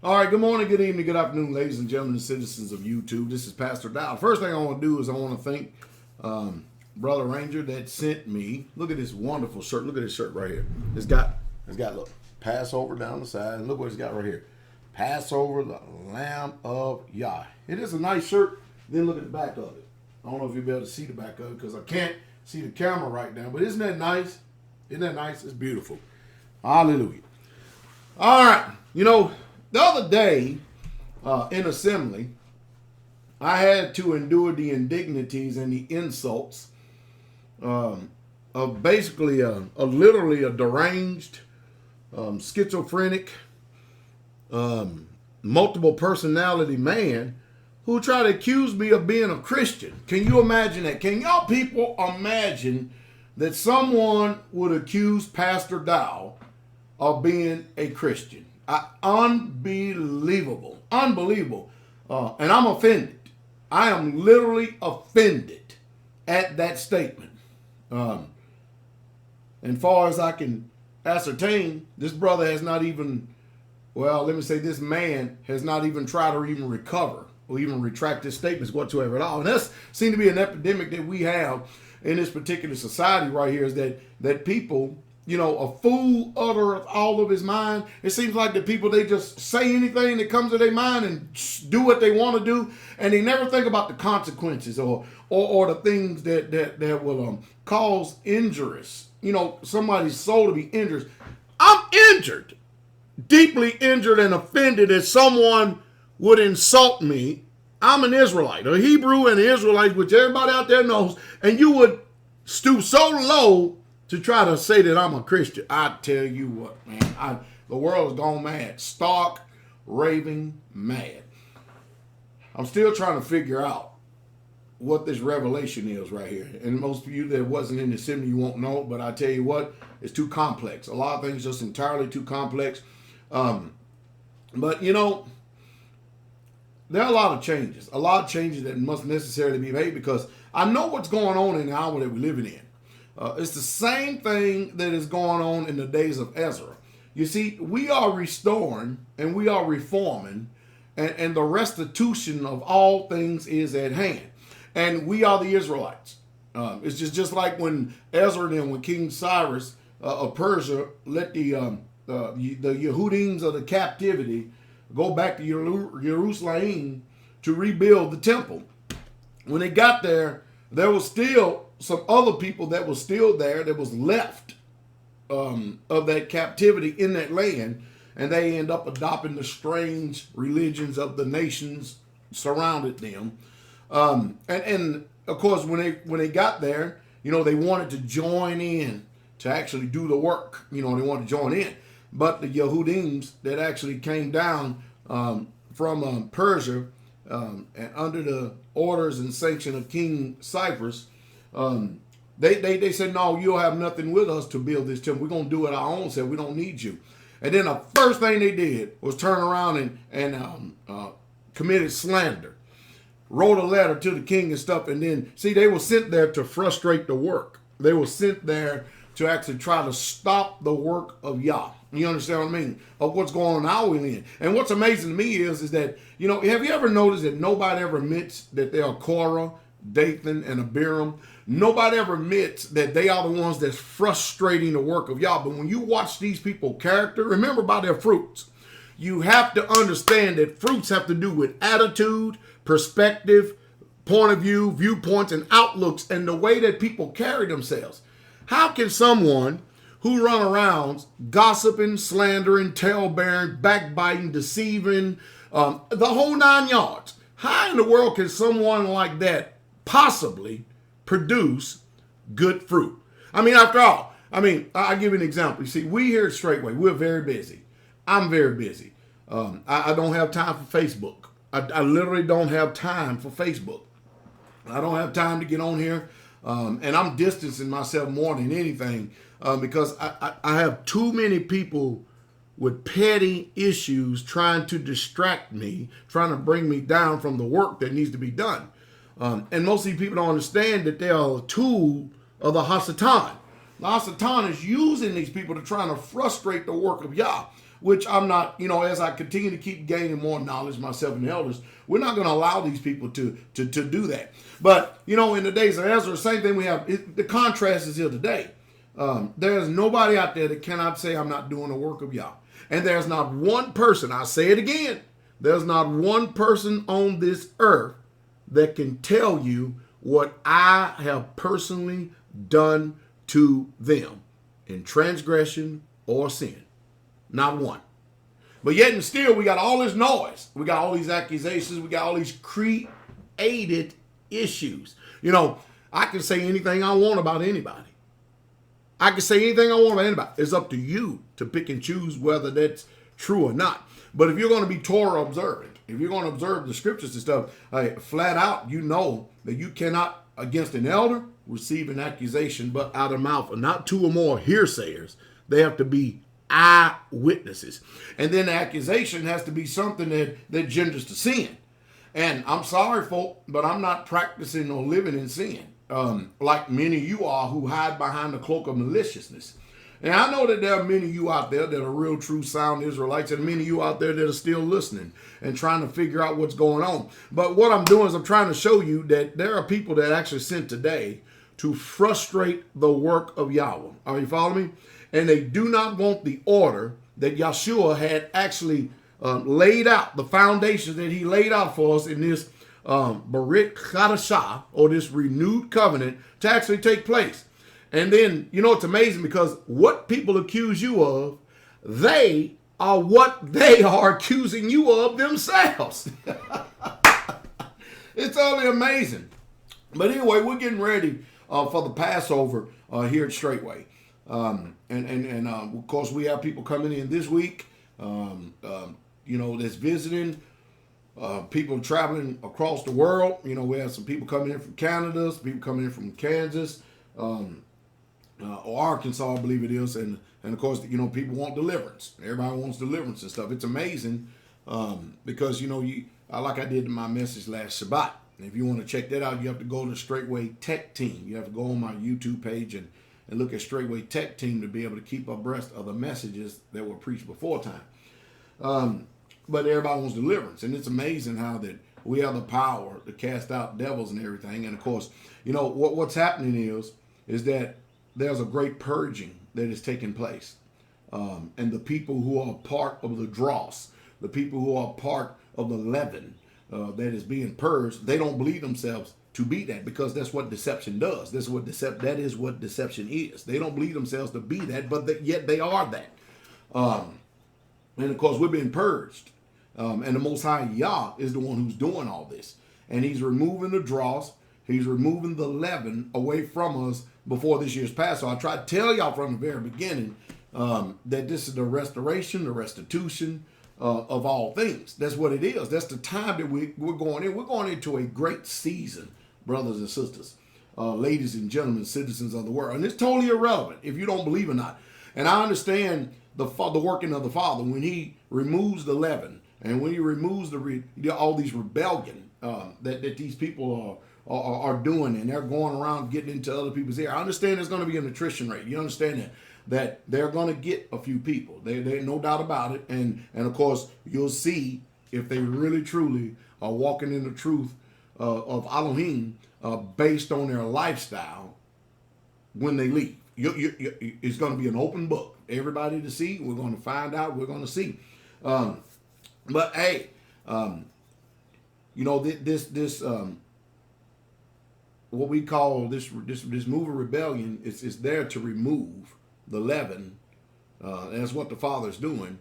All right, good morning, good evening, good afternoon, ladies and gentlemen, citizens of YouTube. This is Pastor Dow. First thing I want to do is I want to thank Brother Ranger that sent me. Look at this wonderful shirt. Look at this shirt right here. It's got look Passover down the side, and look what it's got right here. Passover, the Lamb of Yah. It is a nice shirt. Then look at the back of it. I don't know if you'll be able to see the back of it because I can't see the camera right now. But isn't that nice? Isn't that nice? It's beautiful. Hallelujah. All right, the other day in assembly, I had to endure the indignities and the insults of basically literally a deranged, schizophrenic, multiple personality man who tried to accuse me of being a Christian. Can you imagine that? Can y'all people imagine that someone would accuse Pastor Dow of being a Christian? Unbelievable. Unbelievable. And I'm offended. I am literally offended at that statement. And far as I can ascertain, this brother has not even, this man has not even tried to even recover or even retract his statements whatsoever at all. And that seems to be an epidemic that we have in this particular society right here, is that people, a fool uttereth all of his mind. It seems like the people, they just say anything that comes to their mind and do what they want to do, and they never think about the consequences or the things that will cause injuries. Somebody's soul to be injured. I'm injured, deeply injured and offended that someone would insult me. I'm an Israelite, a Hebrew and an Israelite, which everybody out there knows, and you would stoop so low to try to say that I'm a Christian. I tell you what, man, the world has gone mad. Stark, raving mad. I'm still trying to figure out what this revelation is right here. And most of you that wasn't in the assembly, you won't know, but I tell you what, it's too complex. A lot of things just entirely too complex. But there are a lot of changes that must necessarily be made, because I know what's going on in the hour that we're living in. It's the same thing that is going on in the days of Ezra. You see, we are restoring and we are reforming, and the restitution of all things is at hand. And we are the Israelites. It's just like when Ezra and when King Cyrus of Persia let the Yehudims of the captivity go back to Jerusalem to rebuild the temple. When they got there, there was still some other people that was still there, that was left of that captivity in that land, and they end up adopting the strange religions of the nations surrounded them. And of course, when they got there, they wanted to join in to actually do the work. They wanted to join in, but the Yehudims that actually came down from Persia and under the orders and sanction of King Cyrus, they said, no, you'll have nothing with us to build this temple. We're going to do it our own self. We don't need you. And then the first thing they did was turn around and committed slander, wrote a letter to the king and stuff. And then, see, they were sent there to frustrate the work. They were sent there to actually try to stop the work of Yah. You understand what I mean? Of what's going on in our land. And what's amazing to me is that, have you ever noticed that nobody ever admits that they are Korah, Dathan, and Abiram? Nobody ever admits that they are the ones that's frustrating the work of Yah. But when you watch these people character, remember by their fruits. You have to understand that fruits have to do with attitude, perspective, point of view, viewpoints, and outlooks, and the way that people carry themselves. How can someone who run around gossiping, slandering, tale-bearing, backbiting, deceiving, the whole 9 yards, how in the world can someone like that possibly produce good fruit? After all, I'll give you an example. You see, we here at Straightway, we're very busy. I'm very busy. I don't have time for Facebook. I literally don't have time for Facebook. I don't have time to get on here. And I'm distancing myself more than anything because I have too many people with petty issues trying to distract me, trying to bring me down from the work that needs to be done. And most of these people don't understand that they are a tool of the Hasatan. The Hasatan is using these people to try to frustrate the work of Yah. which I'm not, as I continue to keep gaining more knowledge myself and the elders, we're not going to allow these people to do that. But, in the days of Ezra, same thing we have, the contrast is here today. There's nobody out there that cannot say I'm not doing the work of Yah. And there's not one person, I say it again, there's not one person on this earth that can tell you what I have personally done to them in transgression or sin. Not one. But yet and still, we got all this noise. We got all these accusations. We got all these created issues. I can say anything I want about anybody. I can say anything I want about anybody. It's up to you to pick and choose whether that's true or not. But if you're going to be Torah observant, if you're going to observe the scriptures and stuff, flat out, that you cannot, against an elder, receive an accusation but out of mouth of not two or more hearsayers. They have to be eyewitnesses. And then the accusation has to be something that genders to sin. And I'm sorry, folk, but I'm not practicing or living in sin. Like many of you are who hide behind the cloak of maliciousness. And I know that there are many of you out there that are real, true, sound Israelites, and many of you out there that are still listening and trying to figure out what's going on. But what I'm doing is I'm trying to show you that there are people that actually sent today to frustrate the work of Yahweh. Are you following me? And they do not want the order that Yeshua had actually laid out, the foundations that he laid out for us in this Berit Chadashah, or this renewed covenant, to actually take place. And then, it's amazing because what people accuse you of, they are what they are accusing you of themselves. It's only amazing. But anyway, we're getting ready for the Passover here at Straightway. And of course, we have people coming in this week, that's visiting, people traveling across the world. We have some people coming in from Canada, some people coming in from Kansas, or Arkansas, I believe it is. And of course, people want deliverance. Everybody wants deliverance and stuff. It's amazing because, like I did in my message last Shabbat. If you want to check that out, you have to go to Straightway Tech Team. You have to go on my YouTube page and look at Straightway Tech Team to be able to keep abreast of the messages that were preached before time. But everybody wants deliverance. And it's amazing how that we have the power to cast out devils and everything. And of course, what's happening is that there's a great purging that is taking place. And the people who are part of the dross, the people who are part of the leaven that is being purged, they don't believe themselves to be that, because that's what deception does. That is what deception is. They don't believe themselves to be that, but yet they are that. And of course, we're being purged. And the Most High Yah is the one who's doing all this. And he's removing the dross. He's removing the leaven away from us before this year's Passover. I tried to tell y'all from the very beginning that this is the restoration, the restitution of all things. That's what it is. That's the time that we're going in. We're going into a great season, brothers and sisters, ladies and gentlemen, citizens of the world. And it's totally irrelevant if you don't believe or not. And I understand the working of the Father when he removes the leaven and when he removes all these rebellion that these people are doing, and they're going around getting into other people's ear. I understand there's going to be an attrition rate. You understand that they're going to get a few people. There's no doubt about it. And of course, you'll see if they really truly are walking in the truth of Elohim based on their lifestyle when they leave. It's going to be an open book. Everybody to see. We're going to find out. We're going to see. But hey, this what we call this move of rebellion is there to remove the leaven. And that's what the Father's doing.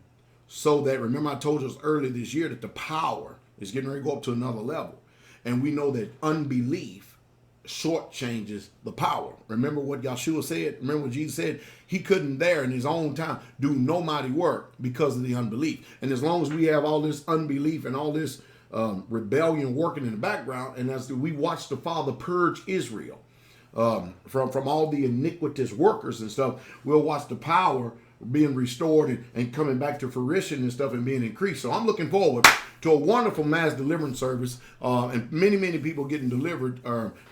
So that, remember I told you earlier this year that the power is getting ready to go up to another level. And we know that unbelief shortchanges the power. Remember what Yeshua said? Remember what Jesus said? He couldn't there in his own time do no mighty work because of the unbelief. And as long as we have all this unbelief and all this rebellion working in the background, and as we watch the Father purge Israel from all the iniquitous workers and stuff, we'll watch the power being restored and coming back to fruition and stuff and being increased. So I'm looking forward to a wonderful mass deliverance service and many people getting delivered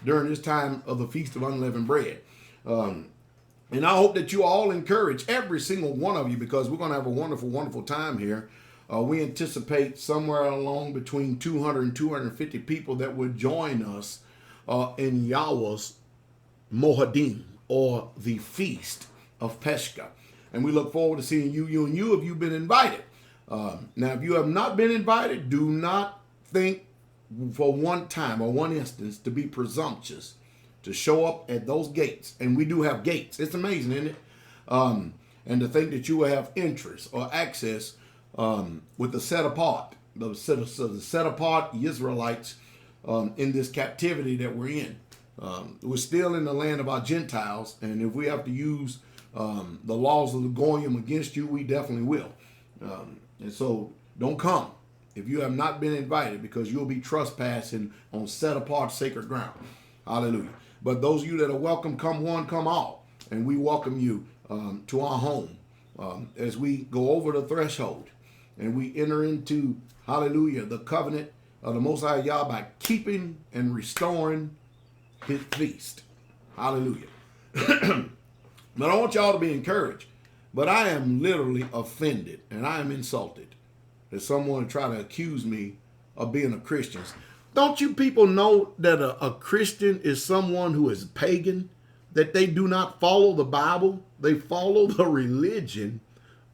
during this time of the Feast of Unleavened Bread. And I hope that you all encourage every single one of you, because we're going to have a wonderful, wonderful time here. We anticipate somewhere along between 200 and 250 people that would join us in Yahweh's Mohadim, or the Feast of Pesach. And we look forward to seeing you if you've been invited. Now, if you have not been invited, do not think for one time or one instance to be presumptuous to show up at those gates. And we do have gates. It's amazing, isn't it? And to think that you will have interest or access with the set apart, the set apart Israelites in this captivity that we're in. We're still in the land of our Gentiles, and if we have to use the laws of the Goyim against you, we definitely will. And so don't come if you have not been invited, because you'll be trespassing on set apart sacred ground. Hallelujah. But those of you that are welcome, come one, come all. And we welcome you to our home as we go over the threshold and we enter into, hallelujah, the covenant of the Most High Yah by keeping and restoring his feast. Hallelujah. But I want y'all to be encouraged. But I am literally offended and I am insulted that someone try to accuse me of being a Christian. Don't you people know that a Christian is someone who is pagan, that they do not follow the Bible? They follow the religion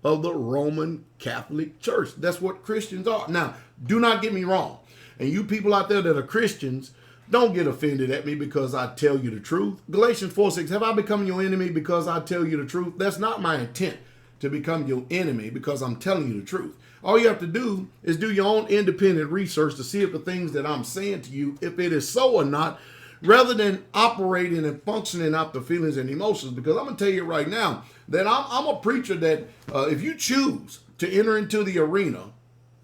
of the Roman Catholic Church. That's what Christians are. Now, do not get me wrong. And you people out there that are Christians, don't get offended at me because I tell you the truth. Galatians 4:6, have I become your enemy because I tell you the truth? That's not my intent, to become your enemy because I'm telling you the truth. All you have to do is do your own independent research to see if the things that I'm saying to you, if it is so or not, rather than operating and functioning out the feelings and emotions. Because I'm going to tell you right now that I'm a preacher that if you choose to enter into the arena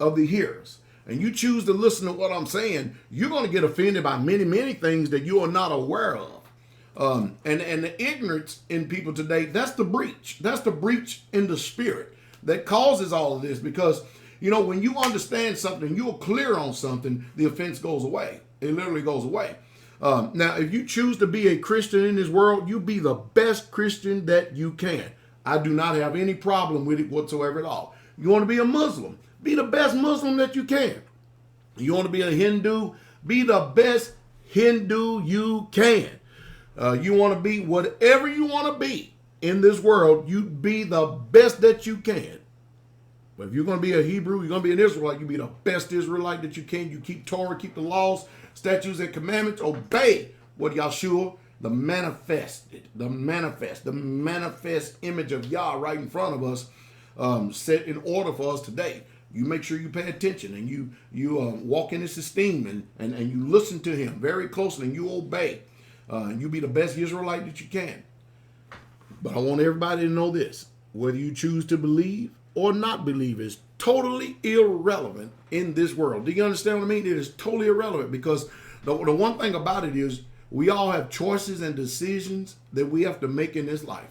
of the hearers and you choose to listen to what I'm saying, you're going to get offended by many, many things that you are not aware of. And the ignorance in people today, that's the breach. That's the breach in the spirit that causes all of this. Because, you know, when you understand something, you're clear on something, the offense goes away. It literally goes away. Now, if you choose to be a Christian in this world, you be the best Christian that you can. I do not have any problem with it whatsoever at all. You want to be a Muslim, be the best Muslim that you can. You want to be a Hindu, be the best Hindu you can. You want to be whatever you want to be in this world, you be the best that you can. But if you're going to be a Hebrew, you're going to be an Israelite, you be the best Israelite that you can. You keep Torah, keep the laws, statutes, and commandments. Obey what Yahshua, the manifest image of Yah right in front of us, set in order for us today. You make sure you pay attention and you walk in his esteem and you listen to him very closely and you obey. And you be the best Israelite that you can. But I want everybody to know this. Whether you choose to believe or not believe is totally irrelevant in this world. Do you understand what I mean? It is totally irrelevant because the one thing about it is we all have choices and decisions that we have to make in this life.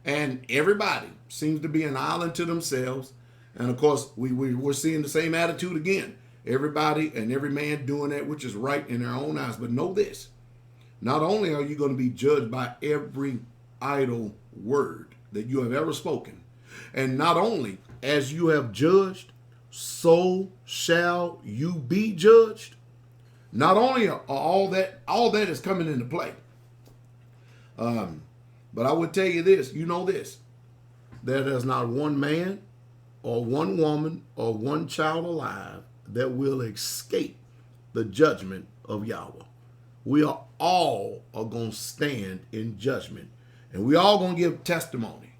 And everybody seems to be an island to themselves. And of course, we're seeing the same attitude again. Everybody and every man doing that which is right in their own eyes. But know this. Not only are you going to be judged by every idle word that you have ever spoken, and not only as you have judged, so shall you be judged. Not only are all that is coming into play, but I would tell you this, you know this, that there's not one man or one woman or one child alive that will escape the judgment of Yahweh. We are all going to stand in judgment. And we all going to give testimony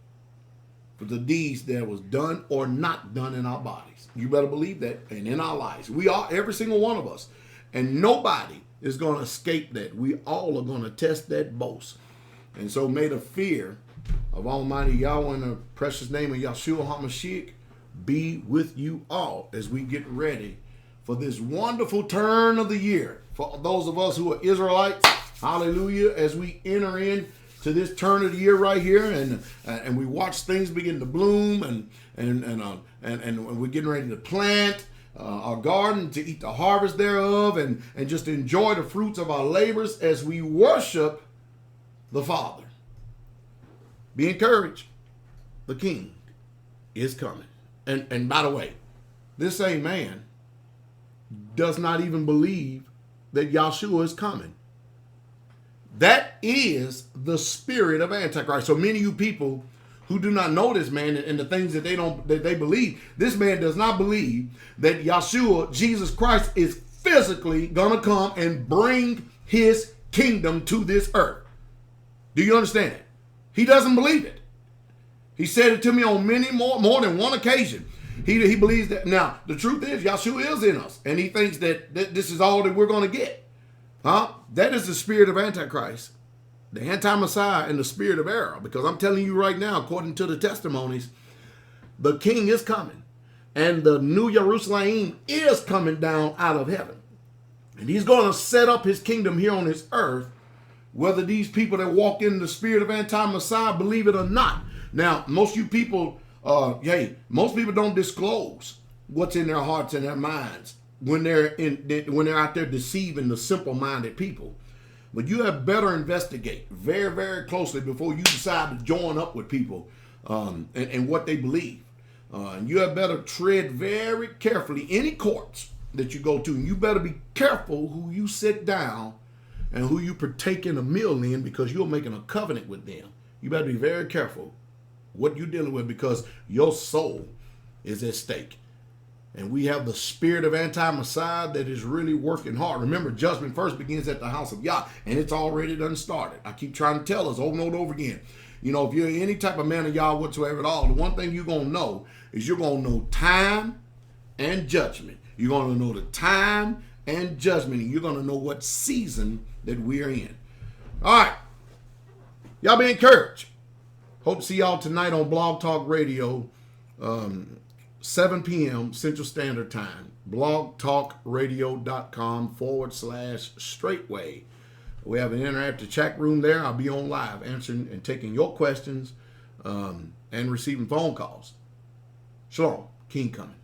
for the deeds that was done or not done in our bodies. You better believe that. And in our lives. We are, every single one of us. And nobody is going to escape that. We all are going to test that boast. And so may the fear of Almighty Yahweh in the precious name of Yahshua HaMashiach be with you all as we get ready for this wonderful turn of the year. For those of us who are Israelites, hallelujah, as we enter in to this turn of the year right here, and we watch things begin to bloom, and we're getting ready to plant our garden, to eat the harvest thereof, and just enjoy the fruits of our labors as we worship the Father. Be encouraged. The king is coming. And by the way, this same man does not even believe that Yahshua is coming. That is the spirit of Antichrist. So many of you people who do not know this man and the things that they believe, this man does not believe that Yahshua, Jesus Christ, is physically gonna come and bring his kingdom to this earth. Do you understand it? He doesn't believe it. He said it to me on many more than one occasion. He believes that. Now, the truth is, Yahshua is in us, and he thinks that this is all that we're going to get. That is the spirit of Antichrist, the anti-Messiah, and the spirit of error. Because I'm telling you right now, according to the testimonies, the king is coming, and the new Jerusalem is coming down out of heaven. And he's going to set up his kingdom here on this earth, whether these people that walk in the spirit of anti-Messiah believe it or not. Now, most of you people, most people don't disclose what's in their hearts and their minds when they're out there deceiving the simple-minded people. But you have better investigate very, very closely before you decide to join up with people and what they believe. And you have better tread very carefully any courts that you go to. And you better be careful who you sit down and who you partake in a meal in, because you're making a covenant with them. You better be very careful what you're dealing with, because your soul is at stake. And we have the spirit of anti-Messiah that is really working hard. Remember, judgment first begins at the house of Yah, and it's already done started. I keep trying to tell us over and over again. You know, if you're any type of man of Yah whatsoever at all, the one thing you're going to know is you're going to know time and judgment. You're going to know the time and judgment, and you're going to know what season that we are in. All right. Y'all be encouraged. Hope to see y'all tonight on Blog Talk Radio, 7 p.m. Central Standard Time. blogtalkradio.com/straightway. We have an interactive chat room there. I'll be on live answering and taking your questions and receiving phone calls. Shalom. King coming.